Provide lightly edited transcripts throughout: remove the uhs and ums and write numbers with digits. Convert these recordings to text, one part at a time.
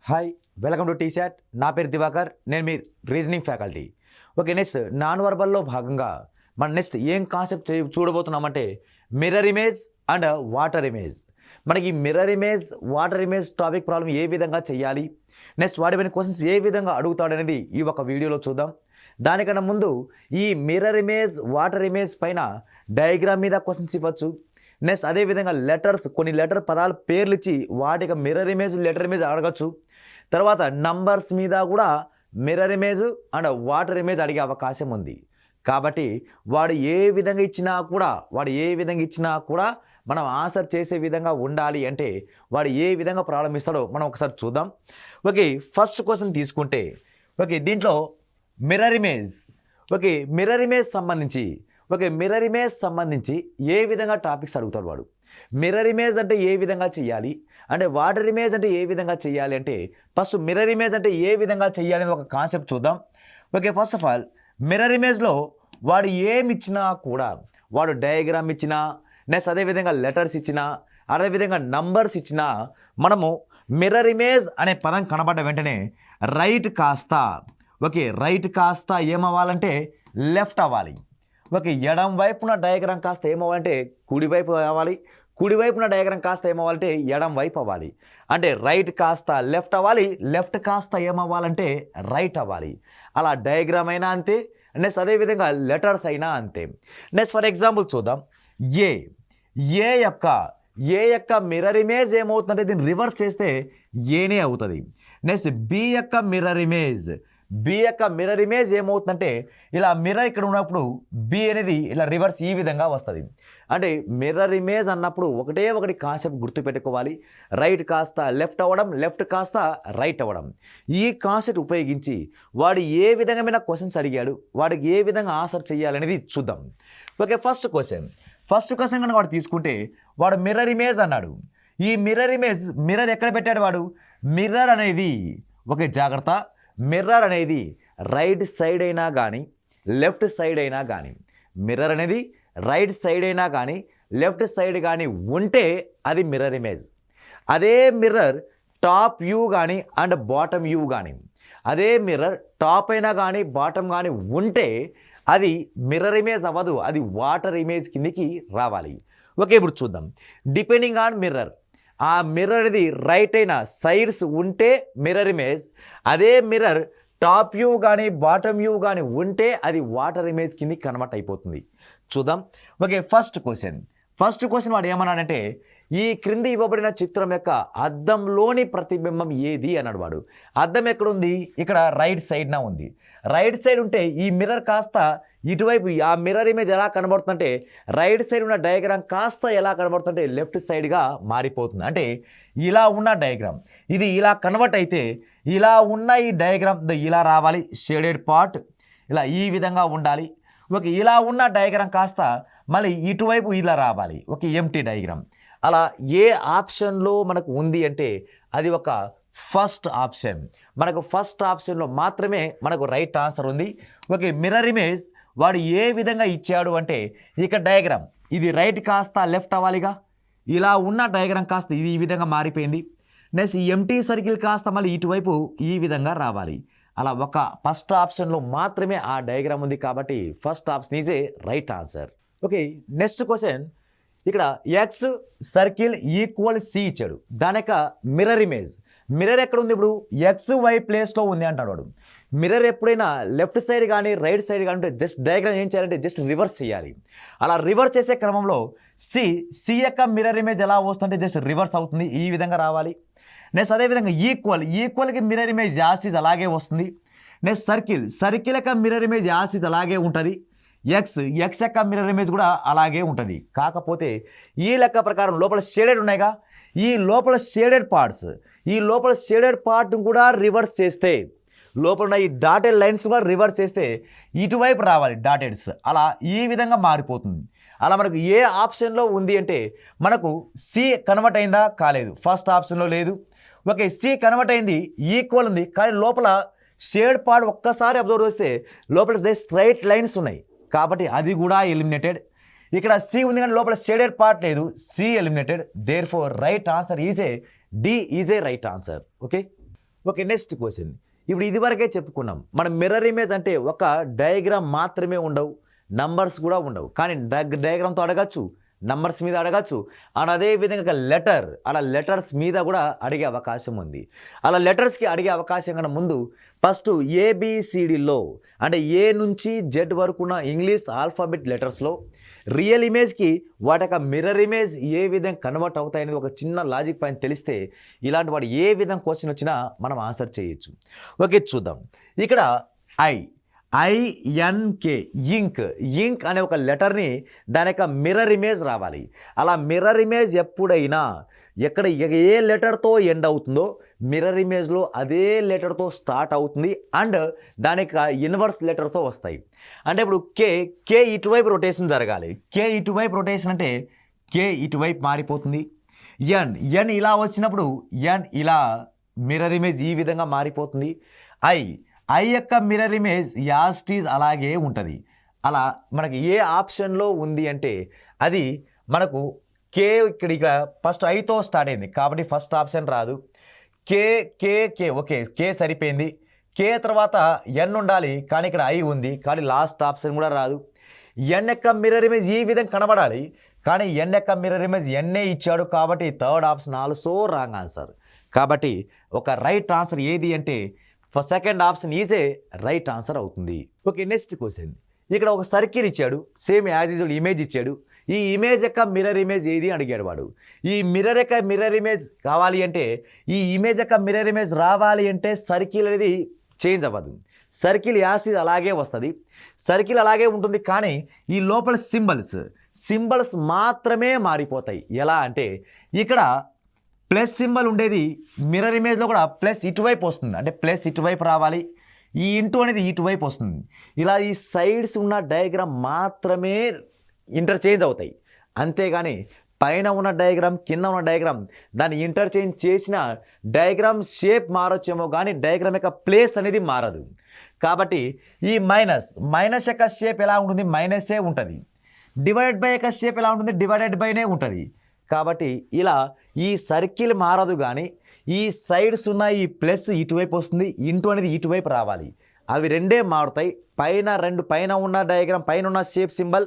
Hi welcome to T-SAT. నా పేరు దివాకర్, నేను మీ reasoning faculty. Okay, next non వర్బల్లో భాగంగా మనం నెక్స్ట్ ఏం కాన్సెప్ట్ చూడబోతున్నామంటే mirror image and water image. మనకి mirror image, water image topic problem ఏ విధంగా చేయాలి, నెక్స్ట్ వాటిపైన క్వశ్చన్స్ ఏ విధంగా అడుగుతాడనేది ఈ ఒక వీడియోలో చూద్దాం. దానికన్నా ముందు ఈ మిర్రర్ ఇమేజ్, వాటర్ ఇమేజ్ పైన డయాగ్రామ్ మీద క్వశ్చన్స్ ఇవ్వచ్చు. నెక్స్ట్ అదేవిధంగా లెటర్స్, కొన్ని లెటర్ పదాల పేర్లు ఇచ్చి వాటికి మిర్రర్ ఇమేజ్, లెటర్ ఇమేజ్ అడగచ్చు. తర్వాత నంబర్స్ మీద కూడా mirror image and water image అడిగే అవకాశం ఉంది. కాబట్టి వాడు ఏ విధంగా ఇచ్చినా కూడా మనం ఆన్సర్ చేసే విధంగా ఉండాలి. అంటే వాడు ఏ విధంగా ప్రాబ్లం ఇస్తాడో మనం ఒకసారి చూద్దాం. ఓకే, ఫస్ట్ క్వశ్చన్ తీసుకుంటే ఓకే, దీంట్లో mirror image. Okay, mirror image సంబంధించి ఏ విధంగా టాపిక్స్ అడుగుతాడు వాడు. మిర్రర్ ఇమేజ్ అంటే ఏ విధంగా చేయాలి, అంటే వాటర్ ఇమేజ్ అంటే ఏ విధంగా చేయాలి, అంటే ఫస్ట్ మిర్రర్ ఇమేజ్ అంటే ఏ విధంగా చేయాలి అనేది ఒక కాన్సెప్ట్ చూద్దాం. Okay, first of all mirror ఇమేజ్లో వాడు ఏమి ఇచ్చినా కూడా, వాడు డయాగ్రామ్ ఇచ్చినా, నెక్స్ట్ అదేవిధంగా లెటర్స్ ఇచ్చినా, అదేవిధంగా నంబర్స్ ఇచ్చినా, మనము మిర్రర్ ఇమేజ్ అనే పదం కనబడ్డ వెంటనే రైట్ కాస్త ఏమవ్వాలంటే లెఫ్ట్ అవ్వాలి. ఓకే, ఎడం వైపున డయాగ్రామ్ కాస్త ఏమవ్వాలంటే కుడివైపు అవ్వాలి, కుడివైపున డయాగ్రామ్ కాస్త ఏమవ్వాలంటే ఎడం వైపు అవ్వాలి. అంటే రైట్ కాస్త లెఫ్ట్ అవ్వాలి, లెఫ్ట్ కాస్త ఏమవ్వాలంటే రైట్ అవ్వాలి. అలా డయాగ్రామ్ అయినా అంతే, నెక్స్ట్ అదేవిధంగా లెటర్స్ అయినా అంతే. నెక్స్ట్ ఫర్ ఎగ్జాంపుల్ చూద్దాం. ఏ యొక్క మిర్రర్ ఇమేజ్ ఏమవుతుందంటే దీన్ని రివర్స్ చేస్తే ఏనే అవుతుంది. నెక్స్ట్ బి యొక్క మిర్రర్ ఇమేజ్ ఏమవుతుందంటే ఇలా మిర్రర్ ఇక్కడ ఉన్నప్పుడు బి అనేది ఇలా రివర్స్ ఈ విధంగా వస్తుంది. అంటే మిర్రర్ ఇమేజ్ అన్నప్పుడు ఒకటి కాన్సెప్ట్ గుర్తుపెట్టుకోవాలి. రైట్ కాస్త లెఫ్ట్ అవ్వడం, లెఫ్ట్ కాస్త రైట్ అవ్వడం. ఈ కాన్సెప్ట్ ఉపయోగించి వాడు ఏ విధంగా క్వశ్చన్స్ అడిగాడు, వాడికి ఏ విధంగా ఆన్సర్ చేయాలనేది చూద్దాం. ఓకే, ఫస్ట్ క్వశ్చన్ కనుక వాడు తీసుకుంటే వాడు మిర్రర్ ఇమేజ్ అన్నాడు. ఈ మిర్రర్ ఎక్కడ పెట్టాడు వాడు? మిర్రర్ అనేది, ఓకే జాగ్రత్త, మిర్రర్ అనేది రైట్ సైడ్ అయినా కానీ లెఫ్ట్ సైడ్ అయినా కానీ, మిర్రర్ అనేది రైట్ సైడ్ అయినా కానీ లెఫ్ట్ సైడ్ కానీ ఉంటే అది మిర్రర్ ఇమేజ్. అదే మిర్రర్ టాప్ వ్యూ కానీ అండ్ బాటమ్ వ్యూ కానీ, అదే మిర్రర్ టాప్ అయినా కానీ బాటమ్ కానీ ఉంటే అది మిర్రర్ ఇమేజ్ అవ్వదు, అది వాటర్ ఇమేజ్ కిందికి రావాలి. ఓకే, ఇప్పుడు చూద్దాం. డిపెండింగ్ ఆన్ మిర్రర్, ఆ మిర్రర్ అనేది రైట్ అయిన సైడ్స్ ఉంటే మిర్రర్ ఇమేజ్, అదే మిర్రర్ టాప్ వ్యూ కానీ బాటమ్ వ్యూ కానీ ఉంటే అది వాటర్ ఇమేజ్ కింద కన్వర్ట్ అయిపోతుంది. చూద్దాం. ఓకే, ఫస్ట్ క్వశ్చన్ వాడు ఏమన్నాడంటే ఈ క్రింది ఇవ్వబడిన చిత్రం యొక్క అద్దంలోని ప్రతిబింబం ఏది అన్నాడు వాడు. అద్దం ఎక్కడుంది? ఇక్కడ రైట్ సైడ్న ఉంది. రైట్ సైడ్ ఉంటే ఈ మిర్రర్ కాస్త ఇటువైపు, ఆ మిర్రర్ ఇమేజ్ ఎలా కనబడుతుందంటే రైట్ సైడ్ ఉన్న డయాగ్రామ్ కాస్త ఎలా కనబడుతుందంటే లెఫ్ట్ సైడ్గా మారిపోతుంది. అంటే ఇలా ఉన్న డయాగ్రామ్ ఇది ఇలా కన్వర్ట్ అయితే ఇలా ఉన్న ఈ డయాగ్రామ్ ఇలా రావాలి, షేడెడ్ పార్ట్ ఇలా ఈ విధంగా ఉండాలి. ఓకే, ఇలా ఉన్న డయాగ్రామ్ కాస్త మళ్ళీ ఇటువైపు ఇలా రావాలి, ఒక ఎంటీ డయాగ్రామ్. అలా ఏ ఆప్షన్లో మనకు ఉంది అంటే అది ఒక ఫస్ట్ ఆప్షన్. మనకు ఫస్ట్ ఆప్షన్లో మాత్రమే మనకు రైట్ ఆన్సర్ ఉంది. ఓకే, మిర్రర్ ఇమేజ్ వాడు ఏ విధంగా ఇచ్చాడు అంటే ఇక్కడ డయాగ్రామ్ ఇది రైట్ కాస్త లెఫ్ట్ అవ్వాలిగా, ఇలా ఉన్న డయాగ్రామ్ కాస్త ఇది ఈ విధంగా మారిపోయింది. నెక్స్ట్ ఎంటీ సర్కిల్ కాస్త మళ్ళీ ఇటువైపు ఈ విధంగా రావాలి. అలా ఒక ఫస్ట్ ఆప్షన్లో మాత్రమే ఆ డయాగ్రామ్ ఉంది. కాబట్టి first option is A right answer. Okay, next question. ఇక్కడ ఎక్స్ సర్కిల్ ఈక్వల్ సి ఇచ్చాడు. దాని యొక్క మిర్రర్ ఇమేజ్, మిర్రర్ ఎక్కడ ఉంది? ఇప్పుడు ఎక్స్ వై ప్లేస్లో ఉంది అంటాడు వాడు. మిర్రర్ ఎప్పుడైనా లెఫ్ట్ సైడ్ కానీ రైట్ సైడ్ కానీ ఉంటే జస్ట్ డయాగ్రామ్ ఏం చేయాలంటే జస్ట్ రివర్స్ చేయాలి. అలా రివర్స్ చేసే క్రమంలో సి యొక్క మిర్రర్ ఇమేజ్ ఎలా వస్తుంటే జస్ట్ రివర్స్ అవుతుంది, ఈ విధంగా రావాలి. నెక్స్ట్ అదేవిధంగా ఈక్వల్కి మిర్రర్ ఇమేజ్ యాస్టీజ్ అలాగే వస్తుంది. నెక్స్ట్ సర్కిల్ యొక్క మిర్రర్ ఇమేజ్ యాస్టీజ్ అలాగే ఉంటుంది. ఎక్స్ యొక్క మిర్రర్ ఇమేజ్ కూడా అలాగే ఉంటుంది. కాకపోతే ఈ లెక్క ప్రకారం లోపల షేడెడ్ ఉన్నాయిగా, ఈ లోపల షేడెడ్ పార్ట్ కూడా రివర్స్ చేస్తే, లోపల ఉన్న ఈ డాటెడ్ లైన్స్ కూడా రివర్స్ చేస్తే ఇటువైపు రావాలి డాటెడ్స్. అలా ఈ విధంగా మారిపోతుంది. అలా మనకు ఏ ఆప్షన్లో ఉంది అంటే మనకు సి కన్వర్ట్ అయిందా? కాలేదు, ఫస్ట్ ఆప్షన్లో లేదు. ఓకే, సి కన్వర్ట్ అయింది, ఈక్వల్ ఉంది, కానీ లోపల షేడ్ పార్ట్ ఒక్కసారి అబ్జర్వ్ చేస్తే లోపల స్ట్రైట్ లైన్స్ ఉన్నాయి, కాబట్టి అది కూడా ఎలిమినేటెడ్. ఇక్కడ సి ఉంది కానీ లోపల షేడెడ్ పార్ట్ లేదు, C eliminated. There four right answer is A D is A right answer. Okay okay, next question. ఇప్పుడు ఇదివరకే చెప్పుకున్నాం, మనం మిర్రర్ ఇమేజ్ అంటే ఒక డయాగ్రామ్ మాత్రమే ఉండవు, నంబర్స్ కూడా ఉండవు. కానీ డయాగ్రామ్తో అడగచ్చు, నంబర్స్ మీద అడగచ్చు, అండ్ అదేవిధంగా లెటర్, అలా లెటర్స్ మీద కూడా అడిగే అవకాశం ఉంది. అలా లెటర్స్కి అడిగే అవకాశం కన్నా ముందు ఫస్ట్ ఏబిసిడిలో అంటే ఏ నుంచి జెడ్ వరకు ఉన్న ఇంగ్లీష్ ఆల్ఫాబెట్ లెటర్స్లో రియల్ ఇమేజ్కి వాటి యొక్క మిర్రర్ ఇమేజ్ ఏ విధంగా కన్వర్ట్ అవుతాయనేది ఒక చిన్న లాజిక్ పాయింట్ తెలిస్తే ఇలాంటి వాడు ఏ విధంగా క్వశ్చన్ వచ్చినా మనం ఆన్సర్ చేయొచ్చు. ఓకే, చూద్దాం. ఇక్కడ INK ఇంక్ అనే ఒక లెటర్ని దాని యొక్క మిర్రర్ ఇమేజ్ రావాలి. అలా మిర్రర్ ఇమేజ్ ఎప్పుడైనా ఎక్కడ ఏ లెటర్తో ఎండ్ అవుతుందో మిర్రర్ ఇమేజ్లో అదే లెటర్తో స్టార్ట్ అవుతుంది అండ్ దాని యొక్క ఇన్వర్స్ లెటర్తో వస్తాయి. అంటే ఇప్పుడు కే ఇటువైపు రొటేషన్ జరగాలి. కే ఇటువైపు రొటేషన్ అంటే కే ఇటువైపు మారిపోతుంది. ఎన్ ఇలా వచ్చినప్పుడు ఎన్ ఇలా మిర్రర్ ఇమేజ్ ఈ విధంగా మారిపోతుంది. ఐ యొక్క మిర్రర్ ఇమేజ్ యాస్టీజ్ అలాగే ఉంటుంది. అలా మనకి ఏ ఆప్షన్లో ఉంది అంటే అది మనకు కే ఇక్కడ ఫస్ట్ ఐతో స్టార్ట్ అయింది కాబట్టి ఫస్ట్ ఆప్షన్ రాదు. కే ఓకే, కే సరిపోయింది. కే తర్వాత ఎన్ ఉండాలి కానీ ఇక్కడ ఐ ఉంది కానీ లాస్ట్ ఆప్షన్ కూడా రాదు. ఎన్ యొక్క మిర్రర్ ఇమేజ్ ఈ విధంగా కనబడాలి కానీ ఎన్ యొక్క మిర్రర్ ఇమేజ్ ఎన్నే ఇచ్చాడు కాబట్టి third option also wrong answer. కాబట్టి ఒక రైట్ ఆన్సర్ ఏది అంటే సెకండ్ ఆప్షన్ ఈజే రైట్ ఆన్సర్ అవుతుంది. Okay, next question. ఇక్కడ ఒక సర్కిల్ ఇచ్చాడు, సేమ్ యాజ్ యూజువల్ ఇమేజ్ ఇచ్చాడు. ఈ ఇమేజ్ యొక్క మిర్రర్ ఇమేజ్ ఏది అడిగాడు వాడు. ఈ మిర్రర్ యొక్క మిర్రర్ ఇమేజ్ కావాలి అంటే ఈ ఇమేజ్ యొక్క మిర్రర్ ఇమేజ్ రావాలి అంటే సర్కిల్ అనేది చేంజ్ అవ్వదు. సర్కిల్ యాస్టీజ్ అలాగే వస్తుంది. సర్కిల్ అలాగే ఉంటుంది కానీ ఈ లోపల సింబల్స్ మాత్రమే మారిపోతాయి. ఎలా అంటే ఇక్కడ ప్లస్ సింబల్ ఉండేది మిర్రర్ ఇమేజ్లో కూడా ప్లస్ ఇటువైపు వస్తుంది, అంటే ప్లస్ ఇటువైపు రావాలి. ఈ ఇంటూ అనేది ఇటువైపు వస్తుంది. ఇలా ఈ సైడ్స్ ఉన్న డయాగ్రామ్ మాత్రమే ఇంటర్చేంజ్ అవుతాయి. అంతేగాని పైన ఉన్న డయాగ్రామ్ కింద ఉన్న డయాగ్రామ్ దాన్ని ఇంటర్చేంజ్ చేసిన డయాగ్రామ్ షేప్ మారొచ్చేమో కానీ డయాగ్రామ్ యొక్క ప్లేస్ అనేది మారదు. కాబట్టి ఈ మైనస్ యొక్క షేప్ ఎలా ఉంటుంది, మైనసే ఉంటుంది. డివైడెడ్ బై యొక్క షేప్ ఎలా ఉంటుంది, డివైడెడ్ బైనే ఉంటుంది. కాబట్టి ఇలా ఈ సర్కిల్ మారదు కానీ ఈ సైడ్స్ ఉన్న ఈ ప్లస్ ఇటువైపు వస్తుంది, ఇంటూ అనేది ఇటువైపు రావాలి. అవి రెండే మారుతాయి. పైన ఉన్న డయాగ్రామ్ పైన ఉన్న షేప్ సింబల్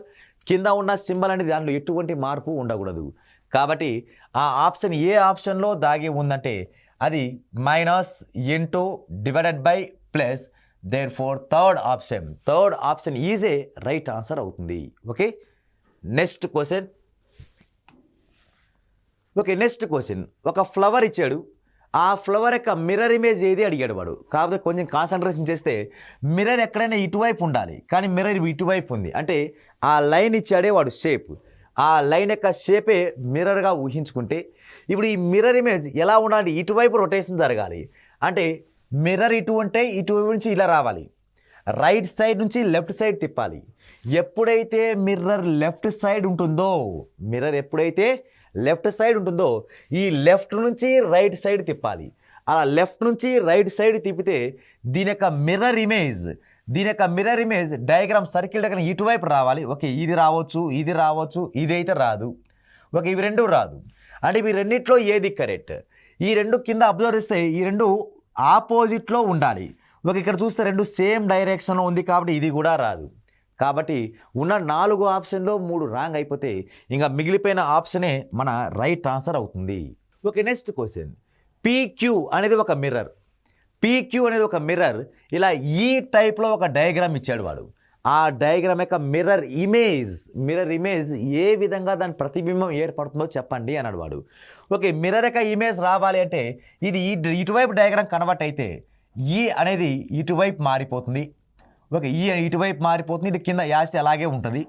కింద ఉన్న సింబల్ అనేది దాంట్లో ఎటువంటి మార్పు ఉండకూడదు. కాబట్టి ఆ ఆప్షన్ ఏ ఆప్షన్లో దాగి ఉందంటే అది minus into divided by plus. Therefore third option is A right answer అవుతుంది. Okay, next question. ఒక ఫ్లవర్ ఇచ్చాడు, ఆ ఫ్లవర్ యొక్క మిర్రర్ ఇమేజ్ ఏది అడిగాడు వాడు. కాకపోతే కొంచెం కాన్సన్ట్రేషన్ చేస్తే మిర్రర్ ఎక్కడైనా ఇటువైపు ఉండాలి కానీ మిర్రర్ ఇటువైపు ఉంది. అంటే ఆ లైన్ ఇచ్చాడే వాడు షేప్, ఆ లైన్ యొక్క షేపే మిర్రర్గా ఊహించుకుంటే ఇప్పుడు ఈ మిర్రర్ ఇమేజ్ ఎలా ఉండాలి, ఇటువైపు రొటేషన్ జరగాలి. అంటే మిర్రర్ ఇటు ఉంటే ఇటువైపు నుంచి ఇలా రావాలి, రైట్ సైడ్ నుంచి లెఫ్ట్ సైడ్ తిప్పాలి. ఎప్పుడైతే మిర్రర్ లెఫ్ట్ సైడ్ ఉంటుందో ఈ లెఫ్ట్ నుంచి రైట్ సైడ్ తిప్పాలి. అలా లెఫ్ట్ నుంచి రైట్ సైడ్ తిప్పితే దీని యొక్క మిర్రర్ ఇమేజ్ డయాగ్రామ్ సర్కిల్ దగ్గర ఇటువైపు రావాలి. ఓకే, ఇది రావచ్చు, ఇది అయితే రాదు. ఓకే, ఇవి రెండు రాదు. అంటే ఇవి రెండిట్లో ఏది కరెక్ట్? ఈ రెండు కింద అబ్జర్వ్ చేస్తే ఈ రెండు ఆపోజిట్లో ఉండాలి. ఓకే, ఇక్కడ చూస్తే రెండు సేమ్ డైరెక్షన్లో ఉంది కాబట్టి ఇది కూడా రాదు. కాబట్టి ఉన్న 4 ఆప్షన్లో 3 రాంగ్ అయిపోతే ఇంకా మిగిలిపోయిన ఆప్షనే మన రైట్ ఆన్సర్ అవుతుంది. Okay, next question. PQ అనేది ఒక మిర్రర్. ఇలా ఈ టైప్లో ఒక డయాగ్రామ్ ఇచ్చాడు వాడు. ఆ డయాగ్రామ్ యొక్క మిర్రర్ ఇమేజ్ ఏ విధంగా దాని ప్రతిబింబం ఏర్పడుతుందో చెప్పండి అన్నాడు వాడు. ఓకే, మిర్రర్ యొక్క ఇమేజ్ రావాలి అంటే ఇది ఇటువైపు డయాగ్రామ్ కన్వర్ట్ అయితే ఈ అనేది ఇటువైపు మారిపోతుంది. ఓకే, ఈ ఇటువైపు మారిపోతుంది, ఇది కింద యాస్ట్ అలాగే ఉంటుంది.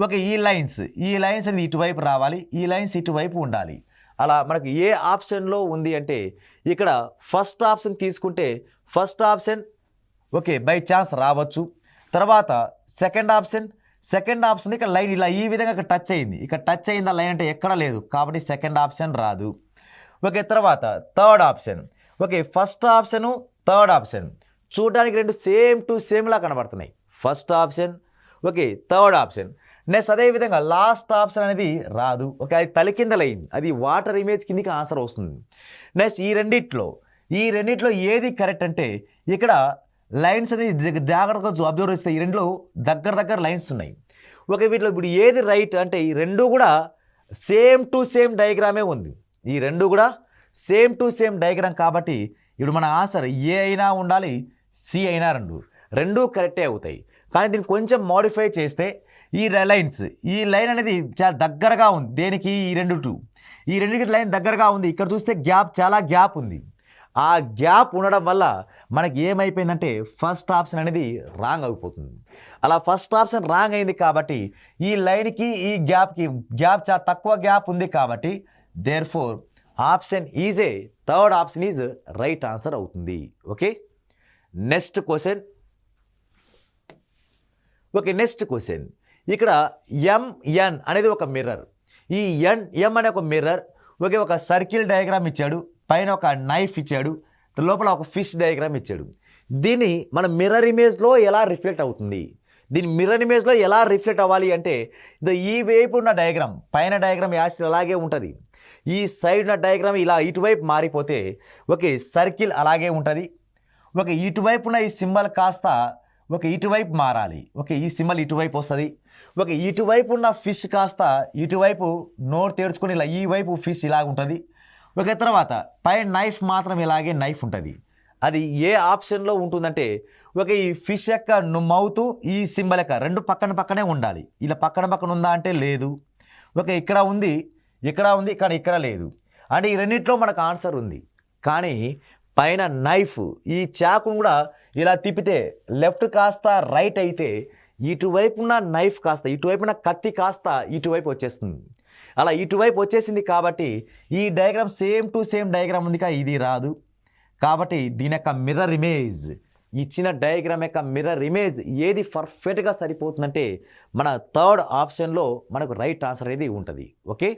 ఓకే, ఈ లైన్స్ అనేది ఇటువైపు రావాలి, ఈ లైన్స్ ఇటువైపు ఉండాలి. అలా మనకు ఏ ఆప్షన్లో ఉంది అంటే ఇక్కడ ఫస్ట్ ఆప్షన్ తీసుకుంటే first option okay by chance రావచ్చు. తర్వాత సెకండ్ ఆప్షన్ ఇక్కడ లైన్ ఇలా ఈ విధంగా ఇక్కడ టచ్ అయింది, ఆ లైన్ అంటే ఎక్కడ లేదు కాబట్టి సెకండ్ ఆప్షన్ రాదు. ఓకే, తర్వాత third option. Okay, first option third option చూడడానికి రెండు సేమ్ టు సేమ్లా కనబడుతున్నాయి. First option okay, third option. Next అదేవిధంగా లాస్ట్ ఆప్షన్ అనేది రాదు. ఓకే, అది తలకిందలైంది, అది వాటర్ ఇమేజ్ కిందకి ఆన్సర్ వస్తుంది. నెక్స్ట్ ఈ రెండిట్లో ఈ రెండిట్లో ఏది కరెక్ట్ అంటే ఇక్కడ లైన్స్ అనేది జాగ్రత్తగా అబ్జర్వ్ చేస్తే ఈ రెండులో దగ్గర లైన్స్ ఉన్నాయి. ఓకే, వీటిలో ఇప్పుడు ఏది రైట్ అంటే ఈ రెండు కూడా సేమ్ టు సేమ్ డయాగ్రామే ఉంది. ఈ రెండు కూడా సేమ్ టు సేమ్ డయాగ్రామ్ కాబట్టి ఇప్పుడు మన ఆన్సర్ ఏ అయినా ఉండాలి, సి అయినా రెండు కరెక్టే అవుతాయి. కానీ దీన్ని కొంచెం మోడిఫై చేస్తే ఈ లైన్ అనేది చాలా దగ్గరగా ఉంది. దేనికి? ఈ రెండుకి లైన్ దగ్గరగా ఉంది. ఇక్కడ చూస్తే చాలా గ్యాప్ ఉంది. ఆ గ్యాప్ ఉండడం వల్ల మనకి ఏమైపోయిందంటే ఫస్ట్ ఆప్షన్ అనేది రాంగ్ అయిపోతుంది. అలా ఫస్ట్ ఆప్షన్ రాంగ్ అయింది కాబట్టి ఈ లైన్కి ఈ గ్యాప్కి చాలా తక్కువ గ్యాప్ ఉంది కాబట్టి therefore option is third option is right answer అవుతుంది. Okay, next question. ఇక్కడ ఎంఎన్ అనేది ఒక మిర్రర్. ఈ ఎం అనే ఒక మిర్రర్. ఓకే, ఒక సర్కిల్ డయాగ్రామ్ ఇచ్చాడు, పైన ఒక నైఫ్ ఇచ్చాడు, లోపల ఒక ఫిష్ డయాగ్రామ్ ఇచ్చాడు. దీన్ని మన మిర్రర్ ఇమేజ్లో ఎలా రిఫ్లెక్ట్ అవుతుంది? మిర్రర్ ఇమేజ్లో ఎలా రిఫ్లెక్ట్ అవ్వాలి అంటే ఈ వైపు ఉన్న డయాగ్రామ్, పైన డయాగ్రామ్ యాసిడ్ అలాగే ఉంటుంది. ఈ సైడ్ ఉన్న డయాగ్రామ్ ఇలా ఇటువైపు మారిపోతే ఓకే సర్కిల్ అలాగే ఉంటుంది. ఓకే, ఇటువైపు ఉన్న ఈ సింబల్ కాస్త ఓకే ఇటువైపు మారాలి. ఓకే, ఈ సింబల్ ఇటువైపు వస్తుంది. ఓకే, ఇటువైపు ఉన్న ఫిష్ కాస్త ఇటువైపు నోరు తెరుచుకొని ఇలా ఈ వైపు ఫిష్ ఇలాగ ఉంటుంది. ఓకే, తర్వాత పైన నైఫ్ మాత్రం ఇలాగే నైఫ్ ఉంటుంది. అది ఏ ఆప్షన్లో ఉంటుందంటే ఓకే ఈ ఫిష్ యొక్క మౌత్ ఈ సింబల్ యొక్క రెండు పక్కనే ఉండాలి. ఇలా పక్కన ఉందా అంటే లేదు. ఓకే, ఇక్కడ ఉంది, కానీ ఇక్కడ లేదు. అంటే ఈ రెండింటిలో మనకు ఆన్సర్ ఉంది. కానీ పైన నైఫ్ ఈ చాకును కూడా ఇలా తిప్పితే లెఫ్ట్ కాస్త రైట్ అయితే ఇటువైపున్న నైఫ్ కాస్త ఇటువైపున కత్తి కాస్త ఇటువైపు వచ్చేస్తుంది. అలా ఇటువైపు వచ్చేసింది కాబట్టి ఈ diagram same to same diagram ఉంది కానీ ఇది రాదు. కాబట్టి దీని యొక్క మిర్రర్ ఇమేజ్, ఇచ్చిన డయాగ్రామ్ యొక్క మిర్రర్ ఇమేజ్ ఏది పర్ఫెక్ట్గా సరిపోతుందంటే మన థర్డ్ ఆప్షన్లో మనకు రైట్ ఆన్సర్ అనేది ఉంటుంది. Okay,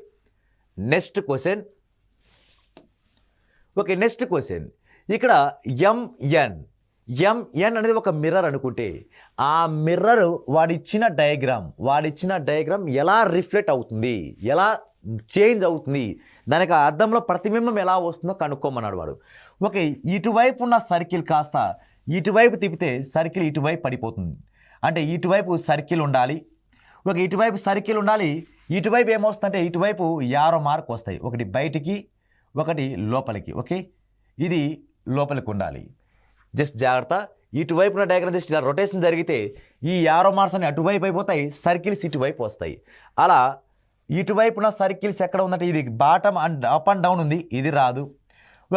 next question. ఇక్కడ ఎంఎన్ అనేది ఒక మిర్రర్ అనుకుంటే ఆ మిర్రర్ వాడిచ్చిన డయాగ్రామ్ ఎలా రిఫ్లెక్ట్ అవుతుంది, ఎలా చేంజ్ అవుతుంది, దానికి అద్దంలో ప్రతిబింబం ఎలా వస్తుందో కనుక్కోమన్నాడు వాడు. ఓకే, ఇటువైపు ఉన్న సర్కిల్ కాస్త ఇటువైపు తిప్పితే సర్కిల్ ఇటువైపు పడిపోతుంది. అంటే ఇటువైపు సర్కిల్ ఉండాలి. ఓకే, ఇటువైపు సర్కిల్ ఉండాలి. ఇటువైపు ఏమొస్తుందంటే ఇటువైపు యారో మార్క్ వస్తాయి, ఒకటి బయటికి ఒకటి లోపలికి. ఓకే, ఇది లోపలికి ఉండాలి. జస్ట్ జాగ్రత్త, ఇటువైపు ఉన్న డయాగ్రామ్ జస్ట్ ఇలా రొటేషన్ జరిగితే ఈ యారో మార్క్స్ అని అటువైపు అయిపోతాయి, సర్కిల్స్ ఇటువైపు వస్తాయి. అలా ఇటువైపున సర్కిల్స్ ఎక్కడ ఉందంటే ఇది bottom and up and down ఉంది, ఇది రాదు.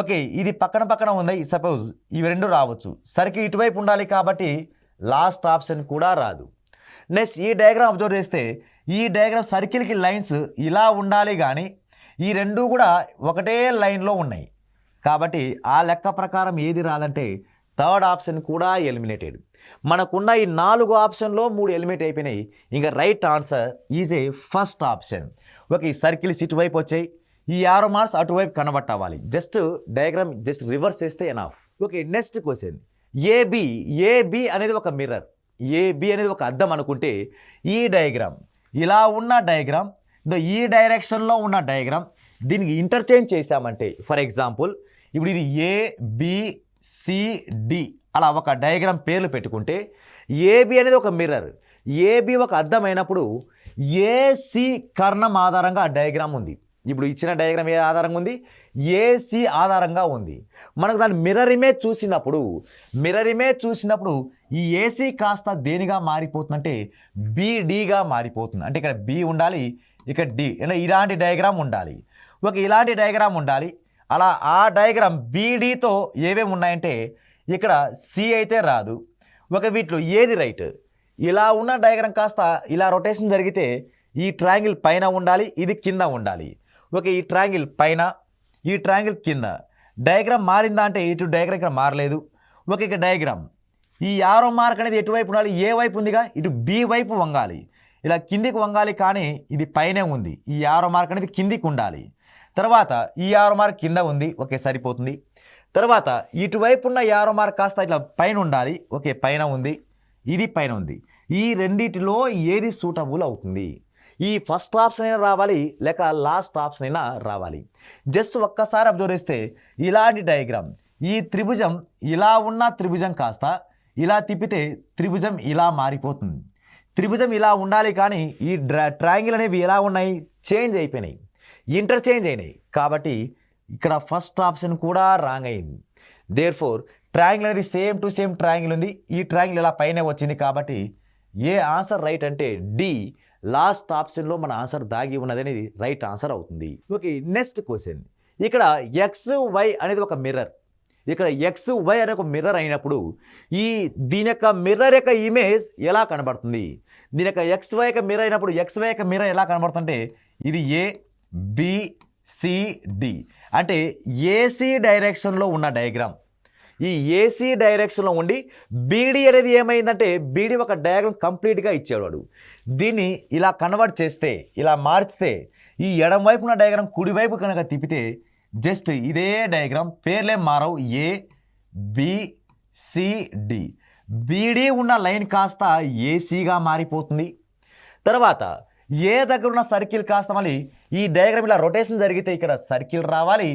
ఓకే, ఇది పక్కన ఉంది, సపోజ్ ఇవి రెండు రావచ్చు. సర్కిల్ ఇటువైపు ఉండాలి కాబట్టి లాస్ట్ ఆప్షన్ కూడా రాదు. నెక్స్ట్ ఈ డయాగ్రామ్ అబ్జర్వ్ చేస్తే ఈ డయాగ్రామ్ సర్కిల్కి లైన్స్ ఇలా ఉండాలి కానీ ఈ రెండు కూడా ఒకటే లైన్లో ఉన్నాయి కాబట్టి ఆ లెక్క ప్రకారం ఏది రాదంటే థర్డ్ ఆప్షన్ కూడా ఎలిమినేటెడ్. మనకున్న ఈ 4 ఆప్షన్లో 3 ఎలిమినేట్ అయిపోయినాయి. ఇంకా right answer is first option. Okay, ఈ సర్కిల్స్ ఇటువైపు వచ్చాయి, ఈ యారో మార్క్స్ అటువైపు కన్వర్ట్ అవ్వాలి. జస్ట్ డయాగ్రామ్ రివర్స్ చేస్తే enough. Okay, next question. AB అనేది ఒక మిర్రర్, ఏబి అనేది ఒక అద్దం అనుకుంటే ఈ డయాగ్రామ్ ఇలా ఉన్న డయాగ్రామ్ ఈ డైరెక్షన్లో ఉన్న డయాగ్రామ్ దీనికి ఇంటర్చేంజ్ చేశామంటే ఫర్ ఎగ్జాంపుల్ ఇప్పుడు ఇది ABCD అలా ఒక డయాగ్రామ్ పేర్లు పెట్టుకుంటే ఏబి అనేది ఒక మిర్రర్, ఏబి ఒక అద్దం అయినప్పుడు ఏసీ కర్ణం ఆధారంగా ఆ డయాగ్రామ్ ఉంది. ఇప్పుడు ఇచ్చిన డయాగ్రామ్ ఏ ఆధారంగా ఉంది? ఏసీ ఆధారంగా ఉంది. మనకు దాని మిర్రర్ ఇమేజ్ చూసినప్పుడు ఈ ఏసీ కాస్త దేనిగా మారిపోతుందంటే BDగా మారిపోతుంది. అంటే ఇక్కడ B ఉండాలి, ఇక్కడ D, అంటే ఇలాంటి డయాగ్రామ్ ఉండాలి. ఒక ఇలాంటి డయాగ్రామ్ ఉండాలి. అలా ఆ డయాగ్రామ్ BDతో ఏమేమి ఉన్నాయంటే ఇక్కడ C అయితే రాదు. ఒక వీటిలో ఏది రైట్? ఇలా ఉన్న డయాగ్రామ్ కాస్త ఇలా రొటేషన్ జరిగితే ఈ ట్రయాంగిల్ పైన ఉండాలి, ఇది కింద ఉండాలి. ఓకే, ఈ ట్రయాంగిల్ పైన, ఈ ట్రయాంగిల్ కింద. డయాగ్రామ్ మారిందా అంటే ఇటు డయాగ్రామ్ ఇక్కడ మారలేదు. ఓకే, ఇక డయాగ్రామ్ ఈ యారో మార్క్ అనేది ఎటువైపు ఉండాలి? ఏ వైపు ఉందిగా, ఇటు B వైపు వంగాలి, ఇలా కిందికి వంగాలి. కానీ ఇది పైనే ఉంది, ఈ యారో మార్క్ అనేది కిందికి ఉండాలి. తర్వాత ఈ యారో మార్క్ కింద ఉంది, ఓకే సరిపోతుంది. తర్వాత ఇటువైపు ఉన్న యారో మార్క్ కాస్త ఇట్లా పైన ఉండాలి, ఓకే పైన ఉంది, ఇది పైన ఉంది. ఈ రెండిటిలో ఏది సూటబుల్ అవుతుంది? ఈ ఫస్ట్ ఆప్షన్ అయినా రావాలి లేక లాస్ట్ ఆప్షన్ అయినా రావాలి. జస్ట్ ఒక్కసారి అబ్జర్వ్ చేస్తే ఇలాంటి డయాగ్రామ్ ఈ త్రిభుజం ఇలా ఉన్న త్రిభుజం కాస్త ఇలా తిప్పితే త్రిభుజం ఇలా మారిపోతుంది. త్రిభుజం ఇలా ఉండాలి కానీ ఈ ట్రయాంగిల్ అనేవి ఎలా ఉన్నాయి, చేంజ్ అయిపోయినాయి, ఇంటర్చేంజ్ అయినాయి. కాబట్టి ఇక్కడ ఫస్ట్ ఆప్షన్ కూడా రాంగ్ అయింది. దేర్ఫోర్ ట్రయాంగిల్ అనేది సేమ్ టు సేమ్ ట్రయాంగిల్ ఉంది, ఈ ట్రయాంగిల్ ఇలా పైన వచ్చింది. కాబట్టి ఏ ఆన్సర్ రైట్ అంటే డి, లాస్ట్ ఆప్షన్లో మన ఆన్సర్ దాగి ఉన్నది అనేది రైట్ ఆన్సర్ అవుతుంది. Okay, next question. ఇక్కడ ఎక్స్ వై అనేది ఒక మిర్రర్. ఇక్కడ ఎక్స్ వై అనే ఒక మిర్రర్ అయినప్పుడు దీని యొక్క మిర్రర్ యొక్క ఇమేజ్ ఎలా కనబడుతుంది? దీని యొక్క ఎక్స్ వై యొక్క మిర్రర్ అయినప్పుడు ఎక్స్ వై యొక్క మిర్రర్ ఎలా కనబడుతుంటే ఇది ఏ బి సి డి అంటే ఏసీ డైరెక్షన్లో ఉన్న డయాగ్రామ్. ఈ ఏసీ డైరెక్షన్లో ఉండి బీడీ అనేది ఏమైందంటే బీడీ ఒక డయాగ్రామ్ కంప్లీట్గా ఇచ్చేవాడు. దీన్ని ఇలా కన్వర్ట్ చేస్తే, ఇలా మార్చితే ఈ ఎడం వైపు ఉన్న డయాగ్రామ్ కుడివైపు కనుక తిప్పితే జస్ట్ ఇదే డయాగ్రామ్, పేర్లేం మారవు, A B C D. BD ఉన్న లైన్ కాస్త ఏసీగా మారిపోతుంది. తర్వాత ఏ దగ్గర ఉన్న సర్కిల్ కాస్త మళ్ళీ ఈ డయాగ్రామ్ ఇలా రొటేషన్ జరిగితే ఇక్కడ సర్కిల్ రావాలి,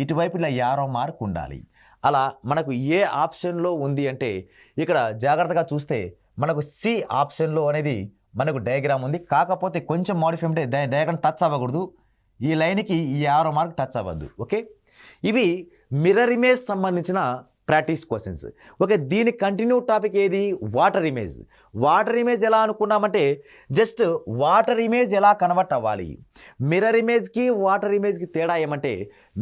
ఇటువైపు ఇలా యారో మార్క్ ఉండాలి. అలా మనకు ఏ ఆప్షన్లో ఉంది అంటే ఇక్కడ జాగ్రత్తగా చూస్తే మనకు సి ఆప్షన్లో అనేది మనకు డయాగ్రామ్ ఉంది. కాకపోతే కొంచెం మోడిఫై ఉంటే డయాగ్రామ్ టచ్ అవ్వకూడదు, ఈ లైన్కి ఈ యారో మార్క్ టచ్ అవ్వద్దు. ఓకే, ఇవి మిర్రర్ ఇమేజ్ సంబంధించిన ప్రాక్టీస్ క్వశ్చన్స్. ఓకే, దీని కంటిన్యూ టాపిక్ ఏది? Water image. వాటర్ ఇమేజ్ ఎలా అనుకున్నామంటే జస్ట్ వాటర్ ఇమేజ్ ఎలా కన్వర్ట్ అవ్వాలి. మిర్రర్ ఇమేజ్కి వాటర్ ఇమేజ్కి తేడా ఏమంటే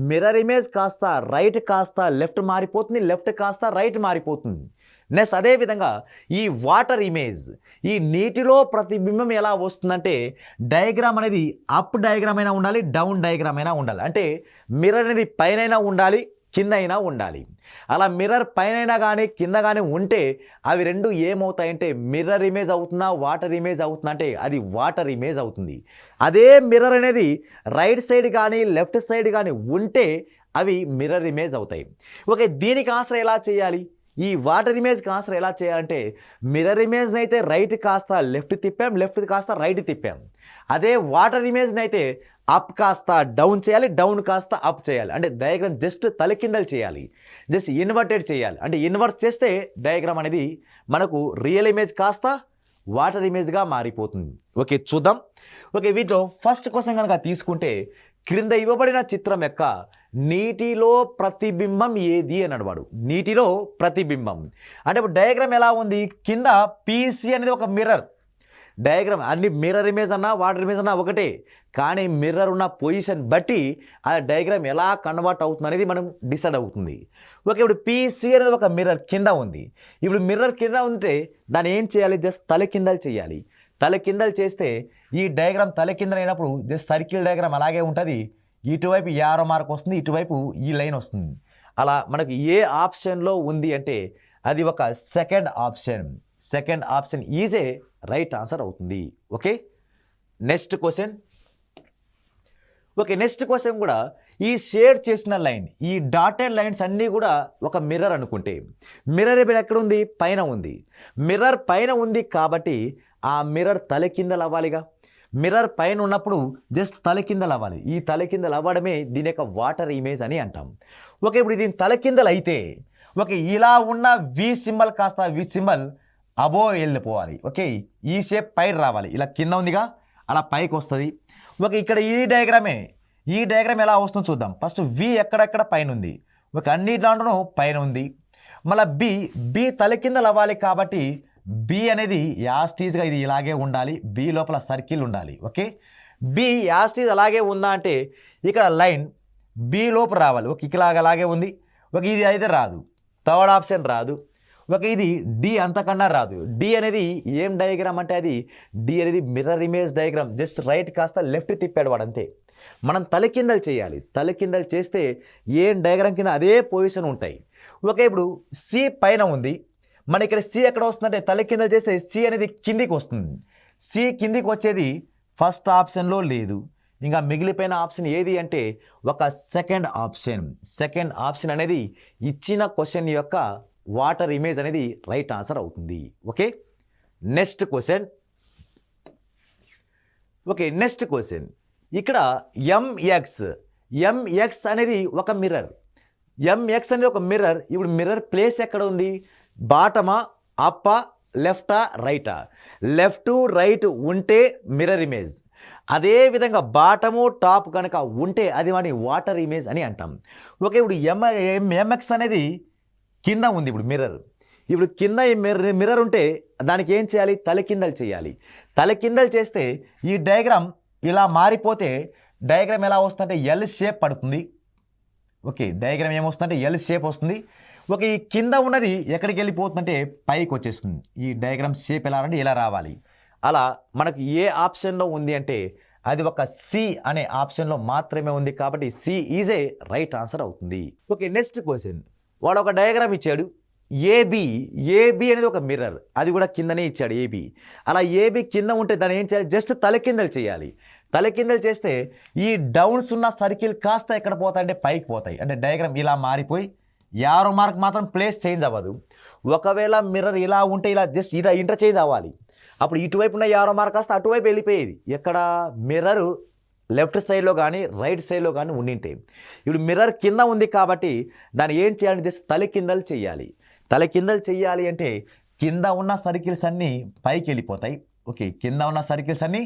మిర్రర్ ఇమేజ్ కాస్త రైట్ కాస్త లెఫ్ట్ మారిపోతుంది, లెఫ్ట్ కాస్త రైట్ మారిపోతుంది. నెక్స్ట్ అదేవిధంగా ఈ వాటర్ ఇమేజ్, ఈ నీటిలో ప్రతిబింబం ఎలా వస్తుందంటే డయాగ్రామ్ అనేది అప్ డయాగ్రామ్ అయినా ఉండాలి, డౌన్ డయాగ్రామ్ అయినా ఉండాలి. అంటే మిర్రర్ అనేది పైన ఉండాలి, కింద అయినా ఉండాలి. అలా మిర్రర్ పైన కానీ కింద కానీ ఉంటే అవి రెండు ఏమవుతాయంటే మిర్రర్ ఇమేజ్ అవుతుందా వాటర్ ఇమేజ్ అవుతుందా అంటే అది వాటర్ ఇమేజ్ అవుతుంది. అదే మిర్రర్ అనేది రైట్ సైడ్ కానీ లెఫ్ట్ సైడ్ కానీ ఉంటే అవి మిర్రర్ ఇమేజ్ అవుతాయి. ఓకే, దీనికి ఆన్సర్ ఎలా చేయాలి? ఈ వాటర్ ఇమేజ్కి ఆన్సర్ ఎలా చేయాలంటే మిర్రర్ ఇమేజ్ని అయితే రైట్ కాస్త లెఫ్ట్ తిప్పాం, లెఫ్ట్ కాస్త రైట్ తిప్పాం. అదే వాటర్ ఇమేజ్ని అయితే అప్ కాస్త డౌన్ చేయాలి, డౌన్ కాస్త అప్ చేయాలి. అంటే డయాగ్రామ్ జస్ట్ తలకిందలు చేయాలి, జస్ట్ ఇన్వర్టెడ్ చేయాలి. అంటే ఇన్వర్ట్ చేస్తే డయాగ్రామ్ అనేది మనకు రియల్ ఇమేజ్ కాస్త వాటర్ ఇమేజ్గా మారిపోతుంది. ఓకే, చూద్దాం. ఓకే, వీటిలో ఫస్ట్ క్వశ్చన్ కనుక తీసుకుంటే క్రింద ఇవ్వబడిన చిత్రం యొక్క నీటిలో ప్రతిబింబం ఏది అని అడిగాడు. నీటిలో ప్రతిబింబం అంటే ఇప్పుడు డయాగ్రామ్ ఎలా ఉంది? కింద పీసీ అనేది ఒక మిర్రర్ డయాగ్రామ్. అన్ని మిర్రర్ ఇమేజ్ అన్నా వాటర్ ఇమేజ్ అన్నా ఒకటే, కానీ మిర్రర్ ఉన్న పొజిషన్ బట్టి ఆ డయాగ్రామ్ ఎలా కన్వర్ట్ అవుతుంది అనేది మనం డిసైడ్ అవుతుంది. ఓకే, ఇప్పుడు పీసీ అనేది ఒక మిర్రర్ కింద ఉంది. ఇప్పుడు మిర్రర్ కింద ఉంటే దాన్ని ఏం చేయాలి? జస్ట్ తలకిందలు చేయాలి. తలకిందలు చేస్తే ఈ డయాగ్రామ్ తలకిందలు అయినప్పుడు జస్ట్ సర్కిల్ డయాగ్రామ్ అలాగే ఉంటుంది. ఇటువైపు యారో మార్క్ వస్తుంది, ఇటువైపు ఈ లైన్ వస్తుంది. అలా మనకు ఏ ఆప్షన్లో ఉంది అంటే అది ఒక second option. Second option is A right answer అవుతుంది. Okay, next question. Okay, next question కూడా ఈ షేడ్ చేసిన లైన్, ఈ డాటెడ్ లైన్స్ అన్నీ కూడా ఒక మిర్రర్ అనుకుంటే మిర్రర్ ఎక్కడ ఉంది? పైన ఉంది. మిర్రర్ పైన ఉంది కాబట్టి ఆ మిర్రర్ తలకిందలు అవ్వాలిగా. మిర్రర్ పైన ఉన్నప్పుడు జస్ట్ తలకిందలు అవ్వాలి. ఈ తలకిందలు అవ్వడమే దీని యొక్క వాటర్ ఇమేజ్ అని అంటాం. ఓకే, ఇప్పుడు దీని తలకిందలు అయితే ఓకే ఇలా ఉన్న వి సింబల్ కాస్త వి సింబల్ అబో వెళ్ళిపోవాలి. ఓకే, ఈ షేప్ పైన రావాలి. ఇలా కింద ఉందిగా అలా పైకి వస్తుంది. ఓకే, ఇక్కడ ఈ డయాగ్రామ్ ఎలా వస్తుందో చూద్దాం. ఫస్ట్ వి ఎక్కడెక్కడ పైన ఉంది. ఓకే, అన్ని దాంట్లోనూ పైన ఉంది. మళ్ళీ బి తలకిందలు అవ్వాలి కాబట్టి బి అనేది యాస్టీజ్గా ఇది ఇలాగే ఉండాలి. బి లోపల సర్కిల్ ఉండాలి. ఓకే, బి యాస్టీజ్ అలాగే ఉందా అంటే ఇక్కడ లైన్ బి లోపల రావాలి. ఓకే, ఇలాగ అలాగే ఉంది. ఓకే, ఇది అయితే రాదు, థర్డ్ ఆప్షన్ రాదు. ఓకే, ఇది డి అంతకన్నా రాదు. డి అనేది ఏం డయాగ్రామ్ అంటే అది డి అనేది mirror image diagram. Just right కాస్త లెఫ్ట్ తిప్పాడు వాడు అంతే. మనం తలకిందలు చేయాలి. తలకిందలు చేస్తే ఏం డయాగ్రామ్ కింద అదే పొజిషన్ ఉంటాయి. ఓకే, ఇప్పుడు సి పైన ఉంది. మన ఇక్కడ సి ఎక్కడ వస్తుందంటే తలకిందలు చేస్తే సి అనేది కిందికి వస్తుంది. సి కిందికి వచ్చేది ఫస్ట్ ఆప్షన్లో లేదు. ఇంకా మిగిలిపోయిన ఆప్షన్ ఏది అంటే ఒక సెకండ్ ఆప్షన్. సెకండ్ ఆప్షన్ అనేది ఇచ్చిన క్వశ్చన్ యొక్క వాటర్ ఇమేజ్ అనేది రైట్ ఆన్సర్ అవుతుంది. Okay, next question. Okay, next question. ఇక్కడ ఎంఎక్స్ అనేది ఒక మిర్రర్. ఎంఎక్స్ అనేది ఒక మిర్రర్. ఇప్పుడు మిర్రర్ ప్లేస్ ఎక్కడ ఉంది? బాటమా, అప్పా, లెఫ్టా, రైటా? లెఫ్ట్ రైట్ ఉంటే మిర్రర్ ఇమేజ్. అదేవిధంగా బాటము టాప్ కనుక ఉంటే అది వాటి వాటర్ ఇమేజ్ అని అంటాం. ఓకే, ఇప్పుడు ఎంఎక్స్ అనేది కింద ఉంది. ఇప్పుడు మిర్రర్, ఇప్పుడు కింద ఈ మిర్రర్ ఉంటే దానికి ఏం చేయాలి? తలకిందలు చేయాలి. తలకిందలు చేస్తే ఈ డయాగ్రామ్ ఇలా మారిపోతే డయాగ్రామ్ ఎలా వస్తుందంటే ఎల్ షేప్ పడుతుంది. ఓకే, డయాగ్రామ్ ఏమొస్తుందంటే ఎల్ షేప్ వస్తుంది. ఓకే, ఈ కింద ఉన్నది ఎక్కడికి వెళ్ళిపోతుందంటే పైకి వచ్చేస్తుంది. ఈ డయాగ్రామ్ షేప్ ఎలా అంటే ఇలా రావాలి. అలా మనకు ఏ ఆప్షన్లో ఉంది అంటే అది ఒక సి అనే ఆప్షన్లో మాత్రమే ఉంది. కాబట్టి C is A right answer అవుతుంది. Okay, next question. వాడు ఒక డయాగ్రామ్ ఇచ్చాడు ఏబి. ఏబి అనేది ఒక మిర్రర్, అది కూడా కిందనే ఇచ్చాడు ఏబి. అలా ఏబి కింద ఉంటే దాన్ని ఏం చేయాలి? జస్ట్ తలకిందలు చేయాలి. తలకిందలు చేస్తే ఈ డౌన్స్ ఉన్న సర్కిల్ కాస్త ఎక్కడ పోతాయి అంటే పైకి పోతాయి. అంటే డయాగ్రామ్ ఇలా మారిపోయి యారో మార్క్ మాత్రం ప్లేస్ చేంజ్ అవ్వదు. ఒకవేళ మిర్రర్ ఇలా ఉంటే ఇలా జస్ట్ ఇలా ఇంటర్చేంజ్ అవ్వాలి. అప్పుడు ఇటువైపు ఉన్న యారో మార్క్ కాస్త అటువైపు వెళ్ళిపోయేది. ఎక్కడ? మిర్రరు లెఫ్ట్ సైడ్లో కానీ రైట్ సైడ్లో కానీ ఉండింటే. ఇప్పుడు మిర్రర్ కింద ఉంది కాబట్టి దాన్ని ఏం చేయాలి? జస్ట్ తలకిందలు చేయాలి. తలకిందలు చేయాలి అంటే కింద ఉన్న సర్కిల్స్ అన్నీ పైకి వెళ్ళిపోతాయి. ఓకే, కింద ఉన్న సర్కిల్స్ అన్నీ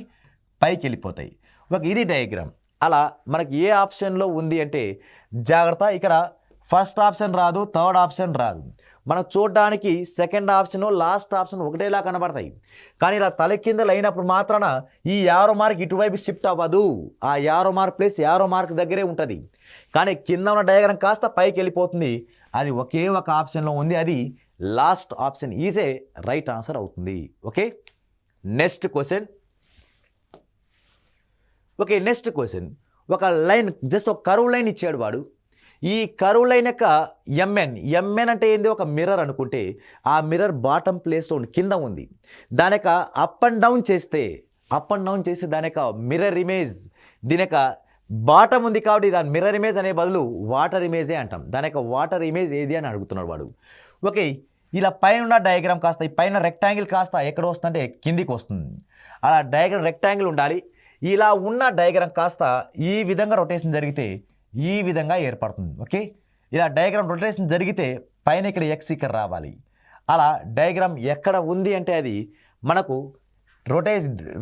పైకి వెళ్ళిపోతాయి. ఓకే, ఇది డయాగ్రామ్. అలా మనకి ఏ ఆప్షన్లో ఉంది అంటే జాగ్రత్త, ఇక్కడ ఫస్ట్ ఆప్షన్ రాదు, థర్డ్ ఆప్షన్ రాదు. మనం చూడడానికి సెకండ్ ఆప్షన్ లాస్ట్ ఆప్షన్ ఒకటేలా కనబడతాయి. కానీ ఇలా తలకిందలు అయినప్పుడు మాత్రాన ఈ యారో మార్క్ ఇటువైపు షిఫ్ట్ అవ్వదు. ఆ arrow mark place arrow mark దగ్గరే ఉంటుంది. కానీ కింద ఉన్న డయాగ్రామ్ కాస్త పైకి వెళ్ళిపోతుంది. అది ఒకే ఒక ఆప్షన్లో ఉంది. అది last option is A right answer అవుతుంది. Okay, next question. Okay, next question. ఒక లైన్, జస్ట్ ఒక కరువు లైన్ ఇచ్చాడు వాడు. ఈ కరువు లైన్ యొక్క ఎంఎన్ అంటే ఏంది? ఒక మిర్రర్ అనుకుంటే ఆ మిర్రర్ బాటమ్ ప్లేస్లో కింద ఉంది. దాని యొక్క అప్ అండ్ డౌన్ చేస్తే దాని యొక్క మిర్రర్ ఇమేజ్, దీని యొక్క బాటమ్ ఉంది కాబట్టి దాని మిర్రర్ ఇమేజ్ అనే బదులు వాటర్ ఇమేజే అంటాం. దాని యొక్క వాటర్ ఇమేజ్ ఏది అని అడుగుతున్నాడు వాడు. ఓకే, ఇలా పైన ఉన్న డయాగ్రామ్ కాస్త ఈ పైన రెక్టాంగిల్ కాస్త ఎక్కడ వస్తుందంటే కిందికి వస్తుంది. అలా డయాగ్రామ్ రెక్టాంగిల్ ఉండాలి. ఇలా ఉన్న డయాగ్రామ్ కాస్త ఈ విధంగా రొటేషన్ జరిగితే ఈ విధంగా ఏర్పడుతుంది. ఓకే, ఇలా డయాగ్రామ్ రొటేషన్ జరిగితే పైన ఇక్కడ ఎక్స్ ఇక్కడ రావాలి. అలా డయాగ్రామ్ ఎక్కడ ఉంది అంటే అది మనకు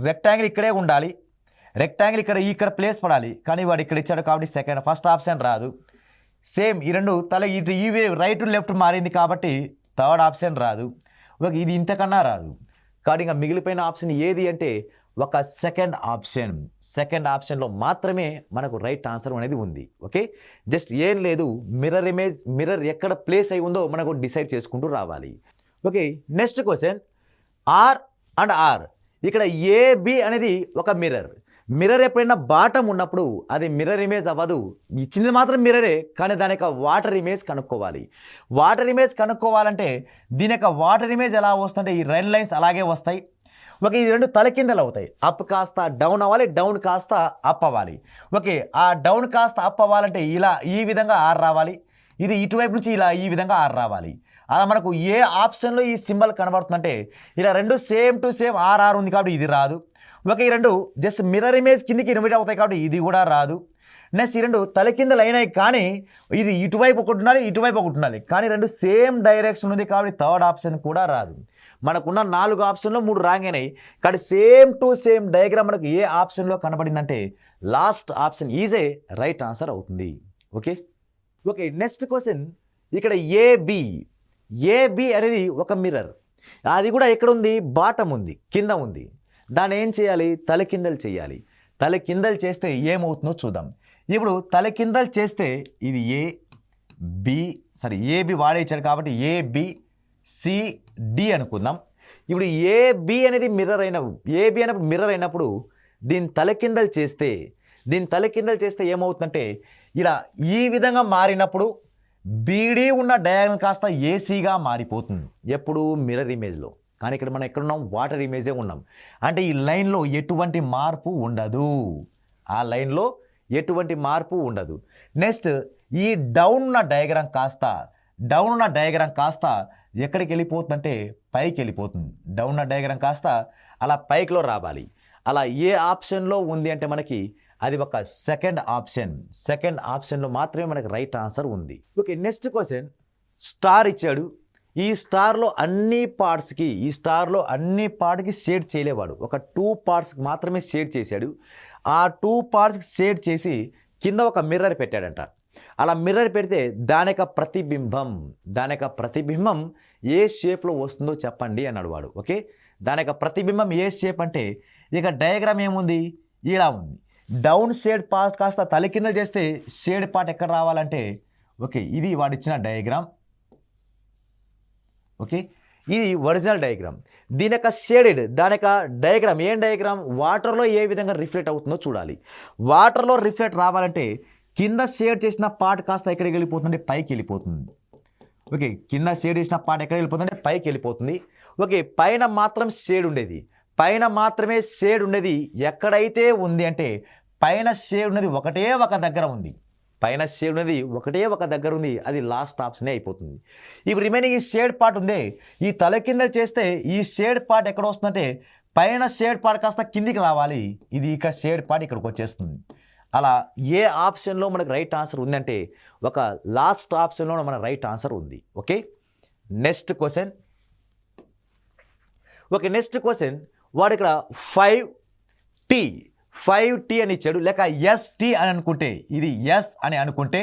రెక్టాంగిల్ ఇక్కడే ఉండాలి. రెక్టాంగిల్ ఇక్కడ ప్లేస్ పడాలి. కానీ వాడు ఇక్కడ ఇచ్చాడు కాబట్టి ఫస్ట్ ఆప్షన్ రాదు. సేమ్ ఈ రెండు ఇటు ఈ రైట్ లెఫ్ట్ మారింది కాబట్టి థర్డ్ ఆప్షన్ రాదు. ఒక ఇది ఇంతకన్నా రాదు. కాబట్టి ఇంకా మిగిలిపోయిన ఆప్షన్ ఏది అంటే ఒక సెకండ్ ఆప్షన్లో మాత్రమే మనకు రైట్ ఆన్సర్ అనేది ఉంది. ఓకే, జస్ట్ ఏం లేదు, మిర్రర్ ఎక్కడ ప్లేస్ అయి ఉందో మనకు డిసైడ్ చేసుకుంటూ రావాలి. Okay, next question. R and R. ఇక్కడ ఏబి అనేది ఒక మిర్రర్ ఎప్పుడైనా బాటం ఉన్నప్పుడు అది మిర్రర్ ఇమేజ్ అవ్వదు. ఇచ్చింది మాత్రం మిర్రరే, కానీ దాని యొక్క వాటర్ ఇమేజ్ కనుక్కోవాలి. వాటర్ ఇమేజ్ కనుక్కోవాలంటే దీని యొక్క వాటర్ ఇమేజ్ ఎలా వస్తుంటే ఈ రెడ్ లైన్స్ అలాగే వస్తాయి. ఓకే, ఈ రెండు తలకిందలు అవుతాయి. అప్ కాస్త డౌన్ అవ్వాలి, డౌన్ కాస్త అప్ అవ్వాలి. ఓకే, ఆ డౌన్ కాస్త అప్ అవ్వాలంటే ఇలా ఈ విధంగా ఆర్ రావాలి. ఇది ఇటువైపు నుంచి ఇలా ఈ విధంగా ఆర్ రావాలి. అలా మనకు ఏ ఆప్షన్లో ఈ సింబల్ కనబడుతుందంటే ఇలా రెండు సేమ్ టు సేమ్ ఆర్ ఉంది కాబట్టి ఇది రాదు. ఓకే, ఈ రెండు జస్ట్ మిర్రర్ ఇమేజ్ కిందికి ఇన్వైట్ అవుతాయి కాబట్టి ఇది కూడా రాదు. నెక్స్ట్ ఈ రెండు తలకిందలు అయినాయి కానీ ఇది ఇటువైపు ఒకటి ఉండాలి, ఇటువైపు ఒకటి ఉండాలి. కానీ రెండు సేమ్ డైరెక్షన్ ఉంది కాబట్టి థర్డ్ ఆప్షన్ కూడా రాదు. మనకున్న 4 ఆప్షన్లో 3 రాంగ్ అయినాయి. కానీ సేమ్ టు సేమ్ డయాగ్రామ్ మనకు ఏ ఆప్షన్లో కనబడిందంటే last option is A right answer అవుతుంది. Okay, next question. ఇక్కడ ఏబి అనేది ఒక మిర్రర్. అది కూడా ఎక్కడ ఉంది? బాటమ్ ఉంది, కింద ఉంది. దాన్ని ఏం చేయాలి? తలకిందలు చేయాలి. తలకిందలు చేస్తే ఏమవుతుందో చూద్దాం. ఇప్పుడు తలకిందలు చేస్తే ఇది ఏబి వాడే ఇచ్చాడు కాబట్టి ABCD అనుకుందాం. ఇప్పుడు ఏబి అనేది మిర్రర్ అయినప్పుడు దీన్ని తలకిందలు చేస్తే ఏమవుతుందంటే ఇలా ఈ విధంగా మారినప్పుడు BD ఉన్న డయాగ్రామ్ కాస్త ACగా మారిపోతుంది. ఎప్పుడు? మిర్రర్ ఇమేజ్లో. కానీ ఇక్కడ మనం ఎక్కడున్నాం? వాటర్ ఇమేజే ఉన్నాం. అంటే ఈ లైన్లో ఎటువంటి మార్పు ఉండదు. నెక్స్ట్ ఈ డౌన్ ఉన్న డయాగ్రామ్ కాస్త ఎక్కడికి వెళ్ళిపోతుందంటే పైకి వెళ్ళిపోతుంది. డౌన్ ఉన్న డయాగ్రామ్ కాస్త అలా పైకిలో రావాలి. అలా ఏ ఆప్షన్లో ఉంది అంటే మనకి అది ఒక సెకండ్ ఆప్షన్లో మాత్రమే మనకు రైట్ ఆన్సర్ ఉంది. Okay, next question. స్టార్ ఇచ్చాడు. ఈ స్టార్లో అన్ని పార్ట్కి షేడ్ చేయలేవాడు. ఒక 2 పార్ట్స్కి మాత్రమే షేడ్ చేశాడు. ఆ 2 పార్ట్స్కి షేడ్ చేసి కింద ఒక మిర్రర్ పెట్టాడంట. అలా మిర్రర్ పెడితే దాని యొక్క ప్రతిబింబం ఏ షేప్లో వస్తుందో చెప్పండి అన్నాడు వాడు. ఓకే, దాని యొక్క ప్రతిబింబం ఏ షేప్ అంటే ఇక డయాగ్రామ్ ఏముంది, ఇలా ఉంది. డౌన్ షేడ్ పార్ట్ కాస్త తలకిందలు చేస్తే షేడ్ పార్ట్ ఎక్కడ రావాలంటే, ఓకే, ఇది వాడు ఇచ్చిన డయాగ్రామ్. ఓకే, ఇది ఒరిజినల్ డయాగ్రామ్. దీని యొక్క షేడెడ్ దాని యొక్క డయాగ్రామ్ ఏం డయాగ్రామ్, వాటర్లో ఏ విధంగా రిఫ్లెక్ట్ అవుతుందో చూడాలి. వాటర్లో రిఫ్లెక్ట్ రావాలంటే కింద షేడ్ చేసిన పార్ట్ కాస్త ఎక్కడికి వెళ్ళిపోతుంది, పైకి వెళ్ళిపోతుంది. ఓకే, కింద షేడ్ చేసిన పార్ట్ ఎక్కడ వెళ్ళిపోతుంది, పైకి వెళ్ళిపోతుంది. ఓకే, పైన మాత్రం షేడ్ ఉండేది, ఎక్కడైతే ఉంది అంటే పైన షేడ్ ఉన్నది ఒకటే ఒక దగ్గర ఉంది. అది లాస్ట్ ఆప్షనే అయిపోతుంది. ఇప్పుడు రిమైనింగ్ ఈ షేడ్ పార్ట్ ఉందే, ఈ తల కింద చేస్తే ఈ షేడ్ పార్ట్ ఎక్కడ వస్తుందంటే పైన షేడ్ పార్ట్ కాస్త కిందికి రావాలి. ఇది ఇక్కడ షేడ్ పార్ట్ ఇక్కడికి వచ్చేస్తుంది. అలా ఏ ఆప్షన్లో మనకు రైట్ ఆన్సర్ ఉందంటే ఒక లాస్ట్ ఆప్షన్లో మన రైట్ ఆన్సర్ ఉంది. Okay, next question. వాడు ఇక్కడ 5T అని ఇచ్చాడు, లేక ST అని అనుకుంటే, ఇది ఎస్ అని అనుకుంటే,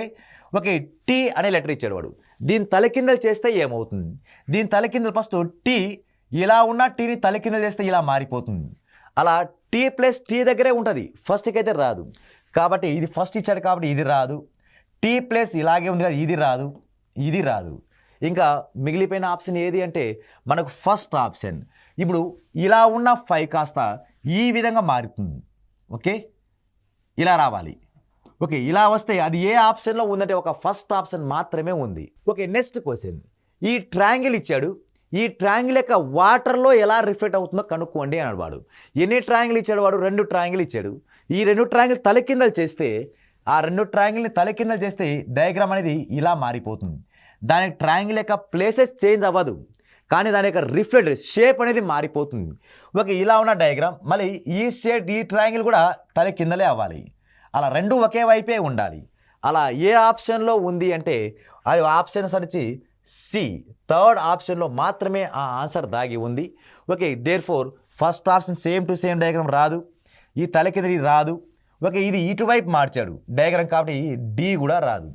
ఓకే, T అనే లెటర్ ఇచ్చాడు వాడు. దీని తలకిందలు చేస్తే ఏమవుతుంది, దీని తలకిందలు ఫస్ట్ T ఇలా ఉన్న Tని తలకిందలు చేస్తే ఇలా మారిపోతుంది. అలా T+T దగ్గరే ఉంటుంది, ఫస్ట్కి అయితే రాదు. కాబట్టి ఇది ఫస్ట్ ఇచ్చాడు కాబట్టి ఇది రాదు. T+ ఇలాగే ఉంది కదా, ఇది రాదు. ఇంకా మిగిలిపోయిన ఆప్షన్ ఏది అంటే మనకు ఫస్ట్ ఆప్షన్. ఇప్పుడు ఇలా ఉన్న 5 కాస్త ఈ విధంగా మారుతుంది. ఓకే, ఇలా రావాలి. ఓకే, ఇలా వస్తే అది ఏ ఆప్షన్లో ఉందంటే ఒక ఫస్ట్ ఆప్షన్ మాత్రమే ఉంది. Okay, next question. ఈ ట్రయాంగిల్ ఇచ్చాడు. ఈ ట్రయాంగిల్ యొక్క వాటర్లో ఎలా రిఫ్లెక్ట్ అవుతుందో కనుక్కోండి అన్నాడు వాడు. ఎన్ని ట్రయాంగిల్ ఇచ్చాడు వాడు, 2 ట్రయాంగిల్ ఇచ్చాడు. ఈ 2 ట్రయాంగిల్ తలకిందలు చేస్తే, ఆ 2 ట్రయాంగిల్ని తలకిందలు చేస్తే డయాగ్రామ్ అనేది ఇలా మారిపోతుంది. దానికి ట్రయాంగిల్ యొక్క ప్లేసెస్ చేంజ్ అవ్వదు, కానీ దాని యొక్క రిఫ్లెక్ట్ షేప్ అనేది మారిపోతుంది. ఓకే, ఇలా ఉన్న డయాగ్రామ్ మళ్ళీ ఈ ట్రయాంగిల్ కూడా తలకిందలే అవ్వాలి. అలా 2 ఒకే వైపే ఉండాలి. అలా ఏ ఆప్షన్లో ఉంది అంటే అది ఆప్షన్ వచ్చి సి, థర్డ్ ఆప్షన్లో మాత్రమే ఆ ఆన్సర్ దాగి ఉంది. Okay, therefore first option same to same diagram రాదు, ఈ తలకిందది రాదు. ఓకే, ఇది ఇటువైపు మార్చాడు డయాగ్రామ్ కాబట్టి డి కూడా రాదు.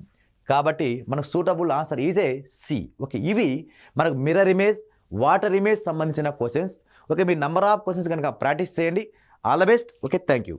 కాబట్టి మనకు suitable answer is A C. Okay, ఇవి మనకు మిర్రర్ ఇమేజ్, వాటర్ ఇమేజ్ సంబంధించిన క్వశ్చన్స్. ఓకే, మీరు నంబర్ ఆఫ్ క్వశ్చన్స్ కనుక ప్రాక్టీస్ చేయండి. All the best. Okay, thank you.